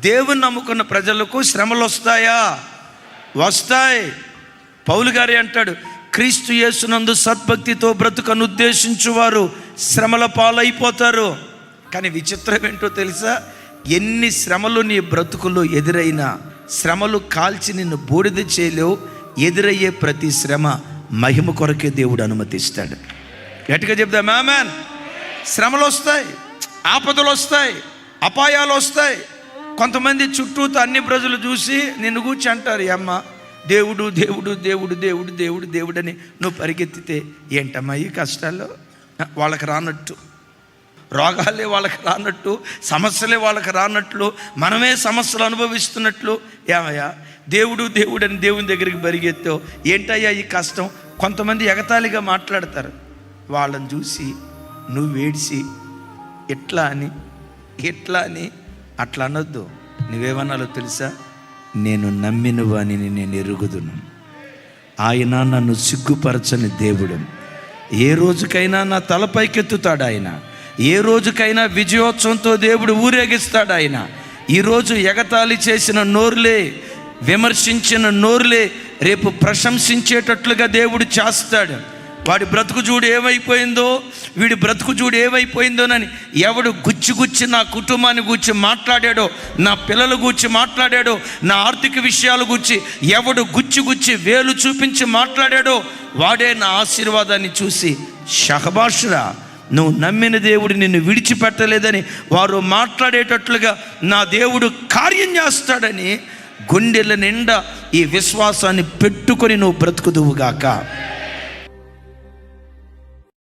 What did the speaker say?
దేవుని నమ్ముకున్న ప్రజలకు శ్రమలు వస్తాయా? వస్తాయి. పౌలు గారే అంటాడు, క్రీస్తు యేసునందు సద్భక్తితో బ్రతుకను ఉద్దేశించువారు శ్రమల పాలైపోతారు. కానీ విచిత్రం ఏంటో తెలుసా? ఎన్ని శ్రమలు నీ బ్రతుకులో ఎదురైనా, శ్రమలు కాల్చి నిన్ను బూడిద చేయలేవు. ఎదురయ్యే ప్రతి శ్రమ మహిమ కొరకే దేవుడు అనుమతిస్తాడు. గట్టిగా చెప్దాం ఆమేన్. శ్రమలు వస్తాయి, ఆపదలు వస్తాయి, అపాయాలు వస్తాయి. కొంతమంది చుట్టూతో అన్ని ప్రజలు చూసి నిన్ను కూర్చి అంటారు, అమ్మ దేవుడు దేవుడు దేవుడు దేవుడు దేవుడు దేవుడు అని నువ్వు పరిగెత్తితే ఏంటమ్మా ఈ కష్టాలు? వాళ్ళకి రానట్టు, రోగాలే వాళ్ళకి రానట్టు, సమస్యలే వాళ్ళకి రానట్లు, మనమే సమస్యలు అనుభవిస్తున్నట్లు. ఏమయ్యా దేవుడు దేవుడు అని దేవుని దగ్గరికి పరిగెత్తావు, ఏంటయ్యా ఈ కష్టం? కొంతమంది ఎగతాళిగా మాట్లాడతారు. వాళ్ళని చూసి నువ్వు వేడిసి ఎట్లా అని అట్లా అనొద్దు. నువ్వేమన్నాలో తెలుసా? నేను నమ్మిన వానిని నేను ఎరుగుదును, ఆయన నన్ను సిగ్గుపరచని దేవుడు. ఏ రోజుకైనా నా తలపైకెత్తుతాడు ఆయన. ఏ రోజుకైనా విజయోత్సవంతో దేవుడు ఊరేగిస్తాడు ఆయన. ఈరోజు ఎగతాళి చేసిన నోరులే, విమర్శించిన నోరులే రేపు ప్రశంసించేటట్లుగా దేవుడు చేస్తాడు. వాడి బ్రతుకు చూడు ఏమైపోయిందో, వీడి బ్రతుకు చూడు ఏమైపోయిందోనని ఎవడు గుచ్చి నా కుటుంబాన్ని గూర్చి మాట్లాడాడో, నా పిల్లల గూర్చి మాట్లాడాడో, నా ఆర్థిక విషయాల గూర్చి ఎవడు గుచ్చి వేలు చూపించి మాట్లాడాడో వాడే నా ఆశీర్వాదాన్ని చూసి షహబాషురా, నువ్వు నమ్మిన దేవుడు నిన్ను విడిచిపెట్టలేదని వారు మాట్లాడేటట్లుగా నా దేవుడు కార్యం చేస్తాడని గుండెల నిండా ఈ విశ్వాసాన్ని పెట్టుకొని నువ్వు బ్రతుకుదువుగాక.